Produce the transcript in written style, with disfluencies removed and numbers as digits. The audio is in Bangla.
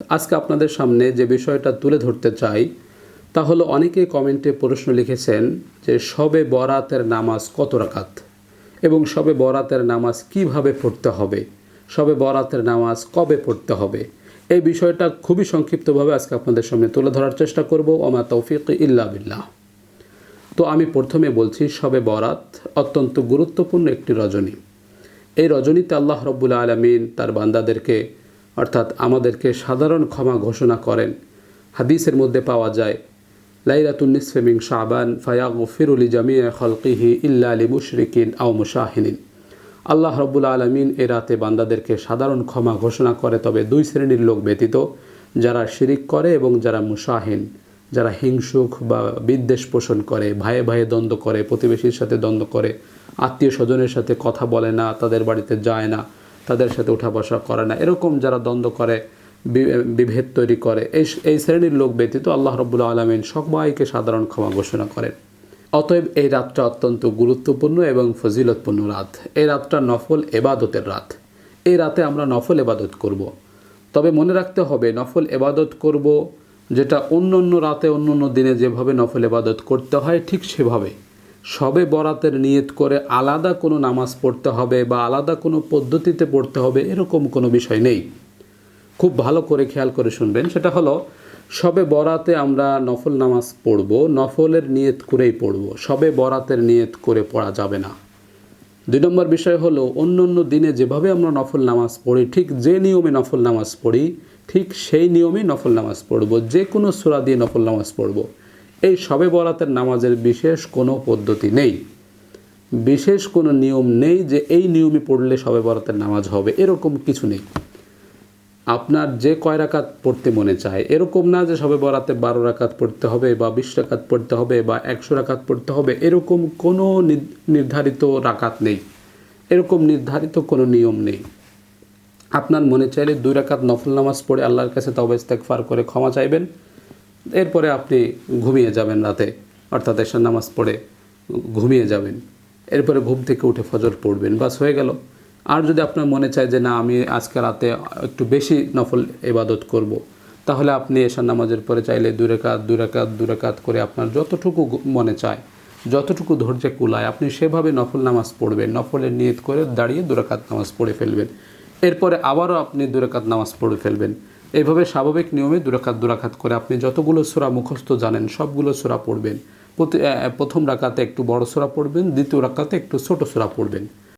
আজকে আপনাদের সামনে যে বিষয়টা তুলে ধরতে চাই তা হলো, অনেকেই কমেন্টে প্রশ্ন লিখেছেন যে শবে বরাতের নামাজ কত রাকাত এবং শবে বরাতের নামাজ কিভাবে পড়তে হবে, শবে বরাতের নামাজ কবে পড়তে হবে। এই বিষয়টা খুবই সংক্ষিপ্তভাবে আজকে আপনাদের সামনে তুলে ধরার চেষ্টা করব। ওমা তৌফিক ইল্লা বিল্লাহ। তো আমি প্রথমে বলছি, শবে বরাত অত্যন্ত গুরুত্বপূর্ণ একটি রজনী। এই রজনীতে আল্লাহ রব্বুল আলামিন তার বান্দাদেরকে অর্থাৎ আমাদেরকে সাধারণ ক্ষমা ঘোষণা করেন। হাদিসের মধ্যে পাওয়া যায়, লাইলাতুন নিসফি মিন শাবান ফায়াগফিরু লিজামিই খালকিহি ইল্লা লিমুশরিকিন আও মুশাহিনিন। আল্লাহ রব্বুল আলামিন এ রাতে বান্দাদেরকে সাধারণ ক্ষমা ঘোষণা করে, তবে দুই শ্রেণীর লোক ব্যতীত, যারা শিরিক করে এবং যারা মুশাহিন, যারা হিংসুক বা বিদ্বেষ পোষণ করে, ভাইয়ে ভাইয়ে দ্বন্দ্ব করে, প্রতিবেশীর সাথে দ্বন্দ্ব করে, আত্মীয় স্বজনের সাথে কথা বলে না, তাদের বাড়িতে যায় না, তাদের সাথে উঠা বসা করে না, এরকম যারা দ্বন্দ্ব করে, বিভেদ তৈরি করে, এই শ্রেণীর লোক ব্যতীত আল্লাহ রব্বুল আলামিন সবাইকে সাধারণ ক্ষমা ঘোষণা করেন। অতএব এই রাতটা অত্যন্ত গুরুত্বপূর্ণ এবং ফজিলতপূর্ণ রাত। এই রাতটা নফল এবাদতের রাত। এই রাতে আমরা নফল এবাদত করব। তবে মনে রাখতে হবে, নফল এবাদত করব যেটা অন্য অন্য রাতে অন্য অন্য দিনে যেভাবে নফল এবাদত করতে হয় ঠিক সেভাবে। শবে বরাতের নিয়ত করে আলাদা কোনো নামাজ পড়তে হবে বা আলাদা কোনো পদ্ধতিতে পড়তে হবে, এরকম কোনো বিষয় নেই। খুব ভালো করে খেয়াল করে শুনবেন। সেটা হলো, শবে বরাতে আমরা নফল নামাজ পড়ব, নফলের নিয়ত করেই পড়ব। শবে বরাতের নিয়ত করে পড়া যাবে না। 2 নম্বর বিষয় হলো, অন্য অন্য দিনে যেভাবে আমরা নফল নামাজ পড়ি, ঠিক যে নিয়মে নফল নামাজ পড়ি ঠিক সেই নিয়মেই নফল নামাজ পড়ব। যে কোনো সূরা দিয়ে নফল নামাজ পড়ব। এই শবে বরাতের নামাজের বিশেষ কোনো পদ্ধতি নেই, বিশেষ কোনো নিয়ম নেই যে এই নিয়মে পড়লে শবে বরাতের নামাজ হবে, এরকম কিছু নেই। আপনার যে কয় রাকাত পড়তে মনে চায়, এরকম না যে শবে বরাতে 12 রাকাত পড়তে হবে বা 20 রাকাত পড়তে হবে বা 100 রাকাত পড়তে হবে, এরকম কোনো নির্ধারিত রাকাত নেই, এরকম নির্ধারিত কোনো নিয়ম নেই। আপনার মনে চাইলে 2 রাকাত নফল নামাজ পড়ে আল্লাহর কাছে তওবা ইস্তেগফার করে ক্ষমা চাইবেন, এরপরে আপনি ঘুমিয়ে যাবেন রাতে, অর্থাৎ এশার নামাজ পড়ে ঘুমিয়ে যাবেন, এরপরে ঘুম থেকে উঠে ফজর পড়বেন, বাস হয়ে গেল। আর যদি আপনার মনে চায় যে না, আমি আজকে রাতে একটু বেশি নফল ইবাদত করব, তাহলে আপনি এশার নামাজের পরে চাইলে 2 রাকাত 2 রাকাত 2 রাকাত করে আপনার যতটুকু মনে চায়, যতটুকু ধৈর্যে কুলায়, আপনি সেভাবে নফল নামাজ পড়বেন। নফলের নিয়ত করে দাঁড়িয়ে 2 রাকাত নামাজ পড়ে ফেলবেন, এরপরে আবারও আপনি 2 রাকাত নামাজ পড়ে ফেলবেন। এইভাবে স্বাভাবিক নিয়মে 2 রাকাত করে আপনি যতগুলো সূরা মুখস্থ জানেন সবগুলো সূরা পড়বেন। প্রথম রাকাতে একটু বড় সূরা পড়বেন, দ্বিতীয় রাকাতে একটু ছোট সূরা পড়বেন।